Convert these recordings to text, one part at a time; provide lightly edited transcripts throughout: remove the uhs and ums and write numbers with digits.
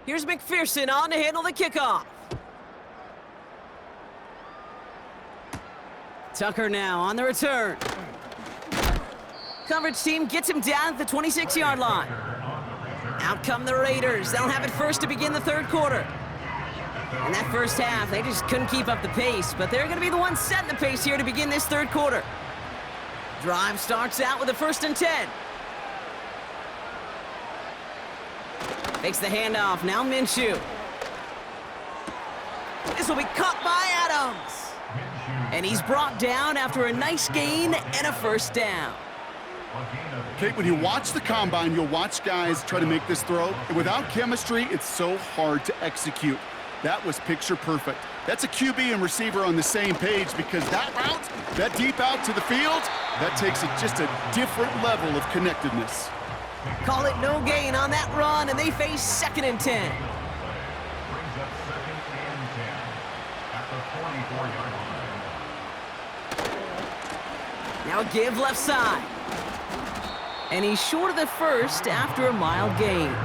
Here's McPherson on to handle the kickoff. Tucker now on the return. Coverage team gets him down at the 26-yard line. Out come the Raiders. They'll have it first to begin the third quarter. In that first half, they just couldn't keep up the pace, but they're going to be the ones setting the pace here to begin this third quarter. Drive starts out with a 1st and 10. Makes the handoff, now Minshew. This will be caught by Adams. And he's brought down after a nice gain and a 1st down. Kate, when you watch the combine, you'll watch guys try to make this throw. And without chemistry, it's so hard to execute. That was picture perfect. That's a QB and receiver on the same page because that route, that deep out to the field, that takes just a different level of connectedness. Call it no gain on that run, and they face 2nd and 10. Brings up 2nd and 10 at the 44-yard line. Now a give left side. And he's short of the 1st after a mild gain.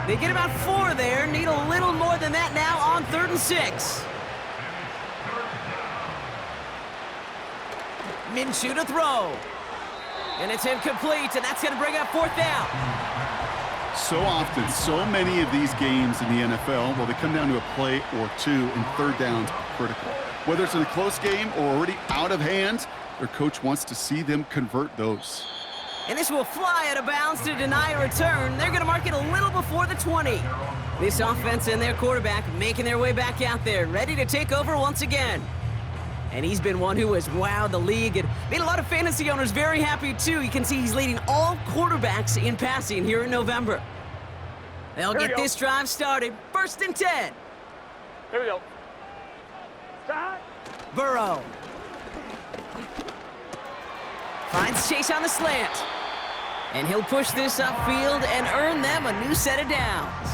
They get about 4 there, need a little more than that now on 3rd and 6. Minshew to throw. And it's incomplete, and that's going to bring up 4th down. So often, so many of these games in the NFL, well, they come down to a play or two, and 3rd down's critical. Whether it's in a close game or already out of hand, their coach wants to see them convert those. And this will fly out of bounds to deny a return. They're going to mark it a little before the 20. This offense and their quarterback making their way back out there, ready to take over once again. And he's been one who has wowed the league and made a lot of fantasy owners very happy, too. You can see he's leading all quarterbacks in passing here in November. They'll get this drive started. 1st and 10. Here we go. Start. Burrow. Finds Chase on the slant. And he'll push this upfield and earn them a new set of downs.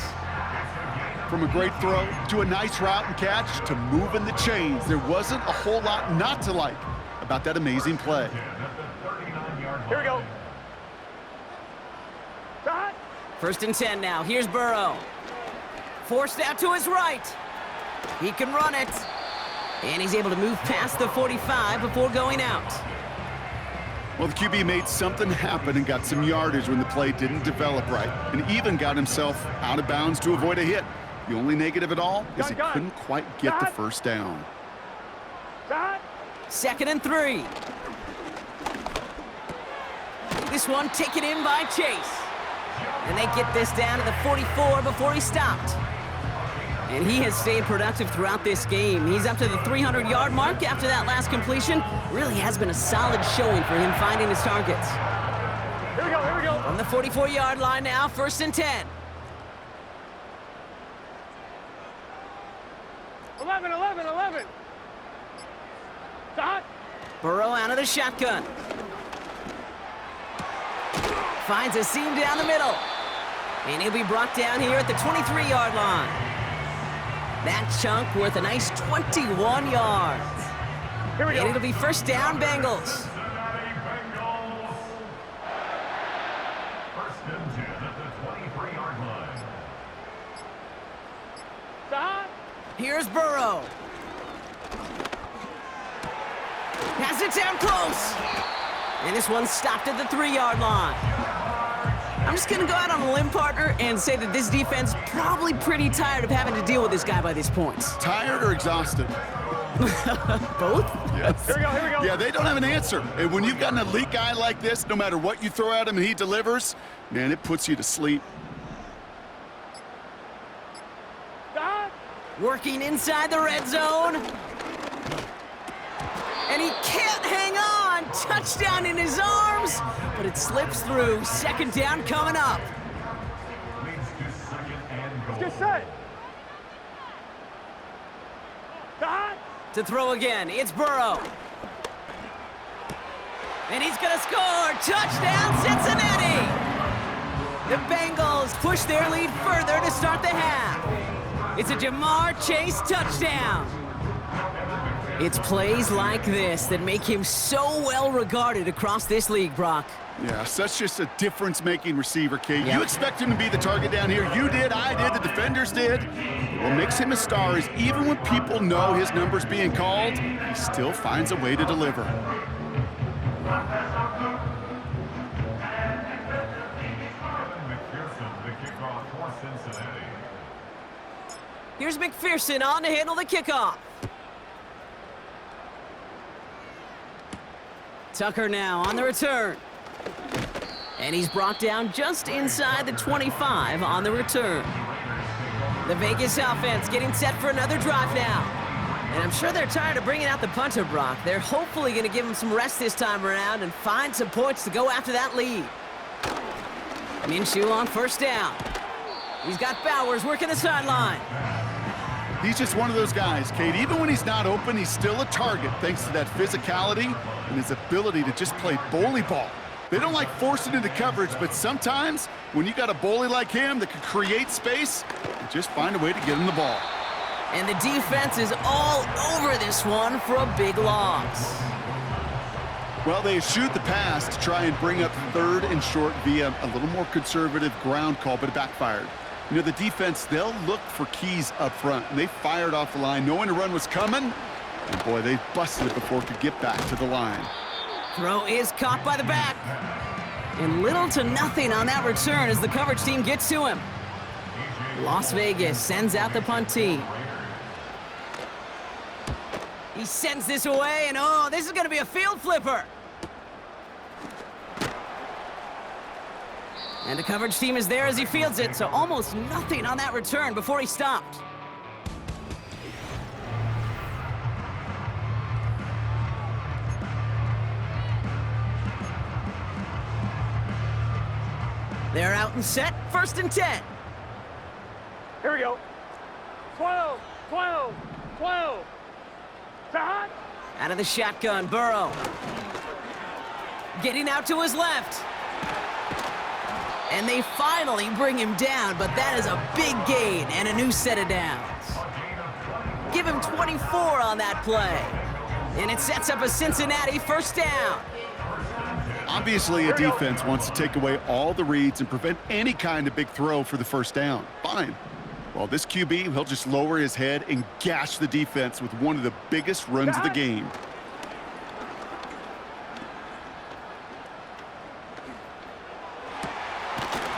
From a great throw to a nice route and catch to moving the chains, there wasn't a whole lot not to like about that amazing play. Here we go. Start. 1st and 10 now. Here's Burrow. Forced out to his right. He can run it. And he's able to move past the 45 before going out. Well, the QB made something happen and got some yardage when the play didn't develop right, and even got himself out of bounds to avoid a hit. The only negative at all is he couldn't quite get the 1st down. 2nd and 3. This one taken in by Chase. And they get this down to the 44 before he stopped. And he has stayed productive throughout this game. He's up to the 300-yard mark after that last completion. Really has been a solid showing for him finding his targets. Here we go, here we go. On the 44-yard line now, 1st and 10. 11. Start. Burrow out of the shotgun. Finds a seam down the middle. And he'll be brought down here at the 23-yard line. That chunk worth a nice 21 yards. Here we go. And it'll be 1st down, Bengals. 1st and 10 at the 23-yard line. Start. Here's Burrow. Pass it down close. And this one's stopped at the 3-yard line. I'm just going to go out on a limb, partner, and say that this defense probably pretty tired of having to deal with this guy by this point. Tired or exhausted? Both? Yes. Here we go. Yeah, they don't have an answer. And when you've got an elite guy like this, no matter what you throw at him and he delivers, man, it puts you to sleep. Start. Working inside the red zone. And he can't hang on. Touchdown in his arms, but it slips through. 2nd down coming up. Leads to 2nd and goal. Get set. Start. To throw again, it's Burrow. And he's going to score. Touchdown, Cincinnati. The Bengals push their lead further to start the half. It's a Jamar Chase touchdown. It's plays like this that make him so well regarded across this league, Brock. Yeah, such just a difference-making receiver, Kate. Yep. You expect him to be the target down here. You did, I did, the defenders did. What makes him a star is even when people know his number's being called, he still finds a way to deliver. Here's McPherson on to handle the kickoff. Tucker now on the return. And he's brought down just inside the 25 on the return. The Vegas offense getting set for another drive now. And I'm sure they're tired of bringing out the punter, Brock. They're hopefully going to give him some rest this time around and find some points to go after that lead. Minshew on first down. He's got Bowers working the sideline. He's just one of those guys, Kate. Even when he's not open, he's still a target thanks to that physicality and his ability to just play bully ball. They don't like forcing into coverage, but sometimes when you got a bully like him that can create space, you just find a way to get him the ball. And the defense is all over this one for a big loss. Well, they eschewed the pass to try and bring up 3rd and short via a little more conservative ground call, but it backfired. You know, the defense, they'll look for keys up front, and they fired off the line knowing the run was coming, and boy, they busted it before it could get back to the line. Throw is caught by the back. And little to nothing on that return as the coverage team gets to him. Las Vegas sends out the punt team. He sends this away, and oh, this is going to be a field flipper. And the coverage team is there as he fields it, so almost nothing on that return before he stopped. They're out and set, 1st and 10. Here we go. 12, 12, 12. Hot. Out of the shotgun, Burrow. Getting out to his left. And they finally bring him down, but that is a big gain and a new set of downs. Give him 24 on that play. And it sets up a Cincinnati 1st down. Obviously, a defense wants to take away all the reads and prevent any kind of big throw for the 1st down. Fine. Well, this QB, he'll just lower his head and gash the defense with one of the biggest runs of the game.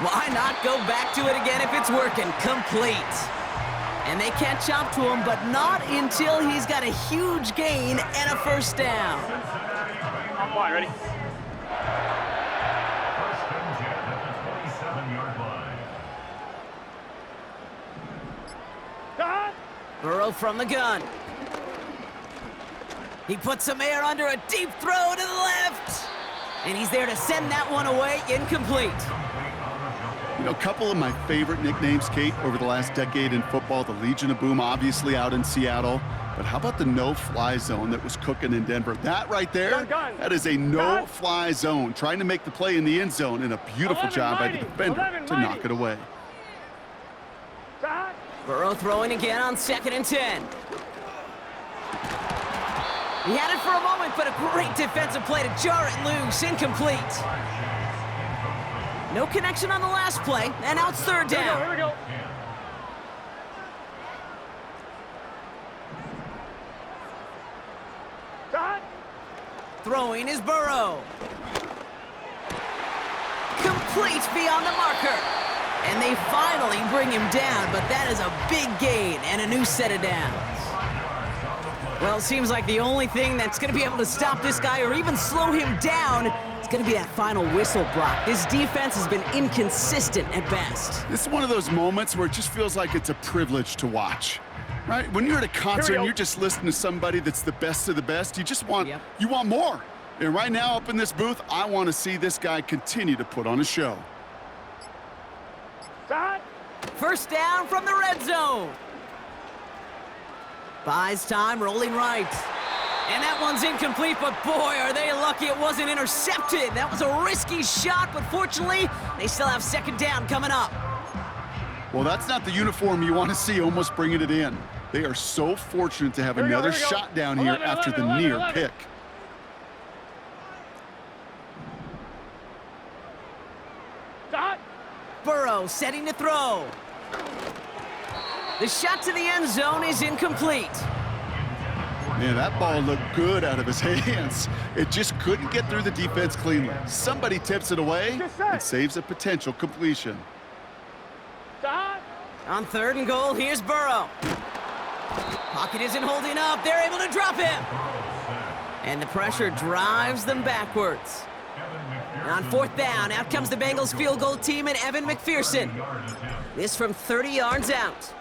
Why not go back to it again if it's working? Complete. And they catch up to him, but not until he's got a huge gain and a 1st down. I'm fine, ready? Burrow from the gun. He puts some air under a deep throw to the left. And he's there to send that one away, incomplete. You know, a couple of my favorite nicknames, Kate, over the last decade in football, the Legion of Boom, obviously out in Seattle. But how about the no-fly zone that was cooking in Denver? That right there, that is a no-fly zone, trying to make the play in the end zone, and a beautiful job by the defender to knock it away. Burrow throwing again on 2nd and 10. He had it for a moment, but a great defensive play to jar it loose, incomplete. No connection on the last play, and now it's 3rd down. Here we go. Throwing is Burrow. Complete beyond the marker. And they finally bring him down, but that is a big gain and a new set of downs. Well, it seems like the only thing that's going to be able to stop this guy or even slow him down is going to be that final whistle block. This defense has been inconsistent at best. This is one of those moments where it just feels like it's a privilege to watch. Right? When you're at a concert and you're just listening to somebody that's the best of the best, you just want, you want more. And right now up in this booth, I want to see this guy continue to put on a show. 1st down from the red zone. Buys time, rolling right. And that one's incomplete, but boy, are they lucky it wasn't intercepted. That was a risky shot, but fortunately, they still have 2nd down coming up. Well, that's not the uniform you want to see almost bringing it in. They are so fortunate to have Here we go, another here we go. shot down here 11, after the 11, near 11. pick. Dot. Burrow setting to throw. The shot to the end zone is incomplete. Man, that ball looked good out of his hands. It just couldn't get through the defense cleanly. Somebody tips it away and saves a potential completion. Dot. On 3rd and goal, here's Burrow. Pocket isn't holding up. They're able to drop him. And the pressure drives them backwards. And on 4th down, out comes the Bengals field goal team and Evan McPherson. This from 30 yards out.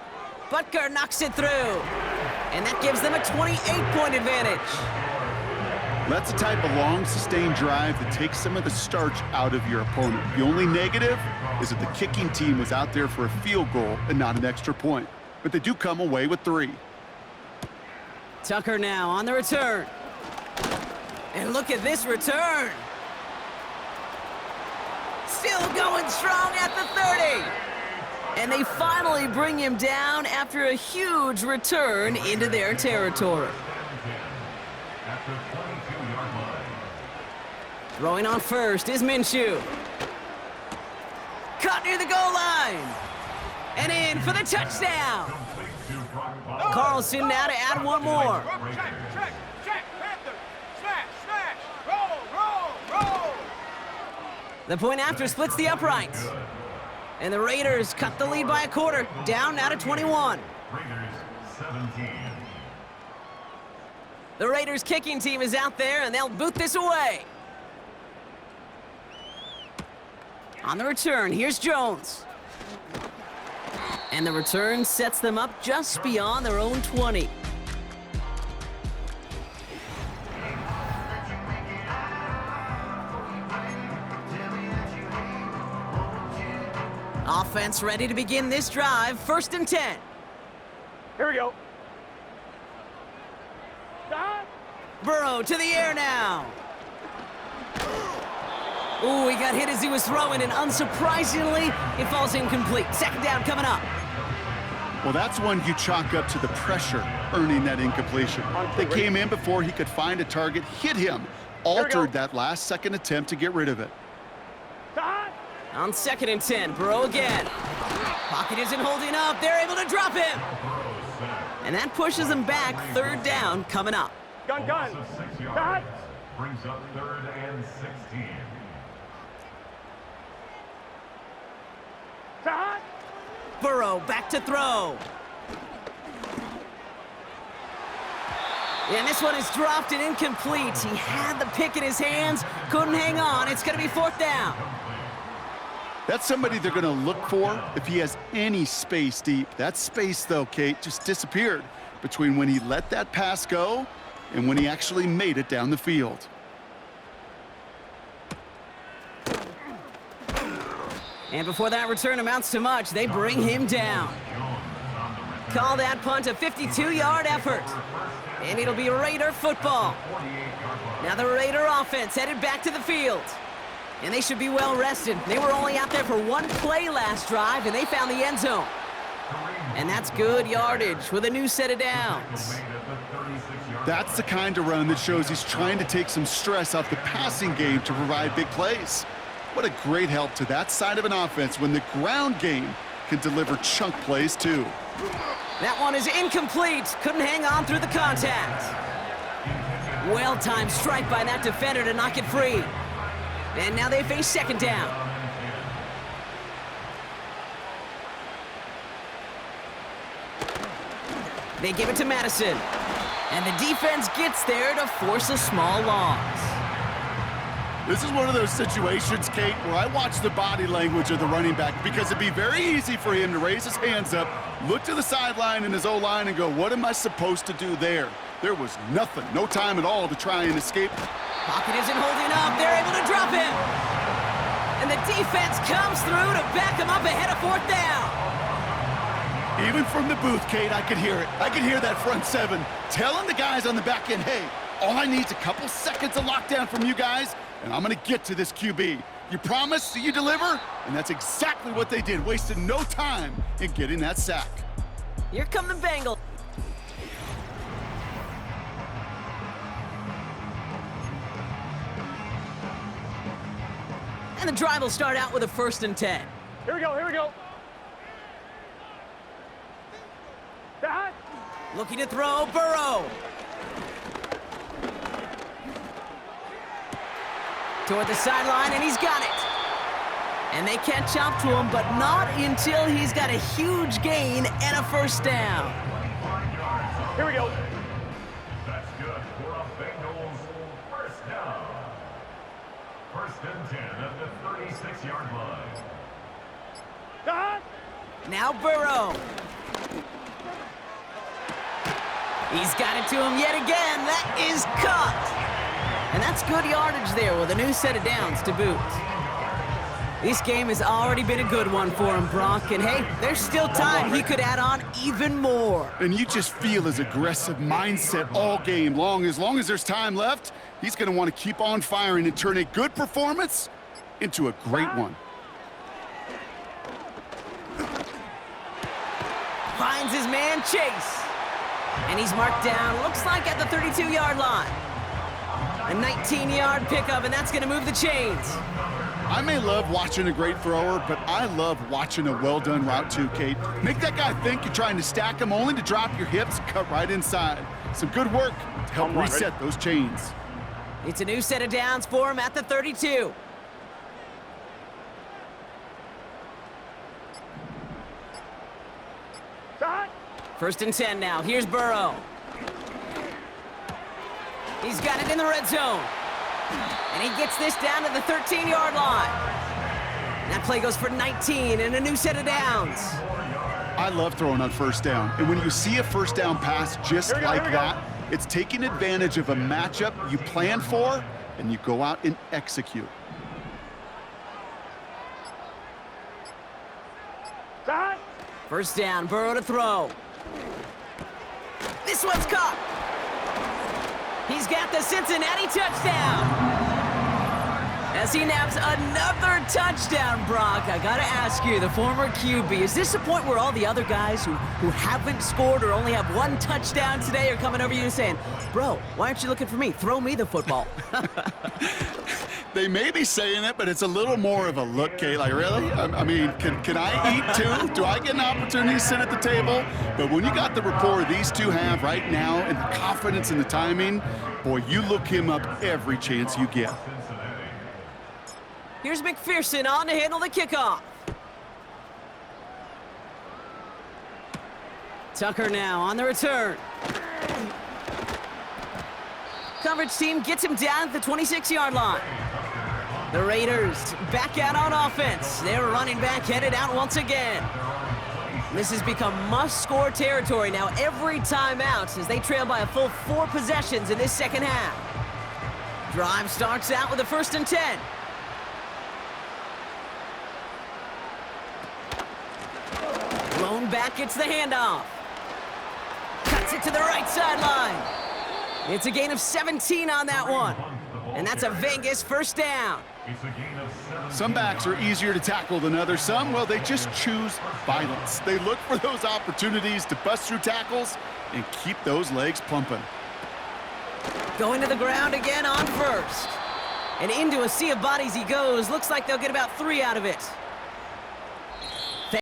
Butker knocks it through. And that gives them a 28-point advantage. That's the type of long, sustained drive that takes some of the starch out of your opponent. The only negative is that the kicking team was out there for a field goal and not an extra point. But they do come away with 3. Tucker now on the return. And look at this return. Still going strong at the 30. And they finally bring him down after a huge return into their territory. Throwing on first is Minshew. Caught near the goal line. And in for the touchdown. Carlson now to add one more. Check. Panther. Smash. Roll. The point after splits the uprights. And the Raiders cut the lead by a quarter, down now to 21. Raiders 17. The Raiders kicking team is out there, and they'll boot this away. On the return, here's Jones. And the return sets them up just beyond their own 20. Offense ready to begin this drive, 1st and 10. Here we go. Dot. Burrow to the air now. Ooh, he got hit as he was throwing, and unsurprisingly, it falls incomplete. 2nd down coming up. Well, that's one you chalk up to the pressure earning that incompletion. They came in before he could find a target, hit him, altered that last-second attempt to get rid of it. Dot. On 2nd and 10, Burrow again. Pocket isn't holding up. They're able to drop him. And that pushes them back. 3rd down coming up. Gun. So 6 yards. Dot. Brings up 3rd and 16. Dot. Burrow back to throw. And this one is dropped and incomplete. He had the pick in his hands, couldn't hang on. It's going to be 4th down. That's somebody they're going to look for if he has any space deep. That space, though, Kate, just disappeared between when he let that pass go and when he actually made it down the field. And before that return amounts to much, they bring him down. Call that punt a 52-yard effort. And it'll be Raider football. Now the Raider offense headed back to the field. And they should be well rested. They were only out there for 1 play last drive, and they found the end zone. And that's good yardage with a new set of downs. That's the kind of run that shows he's trying to take some stress off the passing game to provide big plays. What a great help to that side of an offense when the ground game can deliver chunk plays too. That one is incomplete. Couldn't hang on through the contact. Well-timed strike by that defender to knock it free. And now they face 2nd down. They give it to Madison. And the defense gets there to force a small loss. This is one of those situations, Kate, where I watch the body language of the running back because it'd be very easy for him to raise his hands up, look to the sideline in his O-line and go, what am I supposed to do there? There was nothing, no time at all to try and escape. Pocket isn't holding up. They're able to drop him. And the defense comes through to back him up ahead of 4th down. Even from the booth, Kate, I could hear it. I could hear that front 7 telling the guys on the back end, hey, all I need is a couple seconds of lockdown from you guys, and I'm going to get to this QB. You promise, you deliver, and that's exactly what they did, wasted no time in getting that sack. Here come the Bengals. drive will start out with a 1st and 10. Here we go, here we go. The hot. Looking to throw, Burrow. Toward the sideline, and he's got it. And they catch up to him, but not until he's got a huge gain and a 1st down. Here we go. That's good for a Bengals 1st down. 1st and 10 at the 36-yard line. The hot. Now Burrow. He's got it to him yet again. That is caught. And that's good yardage there with a new set of downs to boot. This game has already been a good one for him, Brock. And hey, there's still time. He could add on even more. And you just feel his aggressive mindset all game long. As long as there's time left, he's going to want to keep on firing and turn a good performance into a great one. Finds his man Chase. And he's marked down, looks like at the 32-yard line. A 19-yard pickup, and that's going to move the chains. I may love watching a great thrower, but I love watching a well-done route too, Kate. Make that guy think you're trying to stack him only to drop your hips, cut right inside. Some good work to help reset those chains. It's a new set of downs for him at the 32. The hot. 1st and 10 now. Here's Burrow. He's got it in the red zone. And he gets this down to the 13-yard line. That play goes for 19 and a new set of downs. I love throwing on 1st down. And when you see a 1st down pass just like that, it's taking advantage of a matchup you plan for, and you go out and execute. The hot. 1st down, Burrow to throw. This one's caught. He's got the Cincinnati touchdown. As he naps another touchdown, Brock, I gotta ask you, the former QB, is this a point where all the other guys who haven't scored or only have one touchdown today are coming over you and saying, bro, why aren't you looking for me? Throw me the football. They may be saying it, but it's a little more of a look, Kate. Like, really? I mean, can I eat too? Do I get an opportunity to sit at the table? But when you got the rapport these two have right now and the confidence and the timing, boy, you look him up every chance you get. Here's McPherson on to handle the kickoff. Tucker now on the return. Coverage team gets him down at the 26-yard line. The Raiders back out on offense. Their running back headed out once again. This has become must-score territory now every time out as they trail by a full 4 possessions in this second half. Drive starts out with a 1st and 10. Lone back gets the handoff. Cuts it to the right sideline. It's a gain of 17 on that one. And that's a Vegas 1st down. Some backs are easier to tackle than others. Some, well, they just choose violence. They look for those opportunities to bust through tackles and keep those legs pumping. Going to the ground again on 1st. And into a sea of bodies he goes. Looks like they'll get about 3 out of it.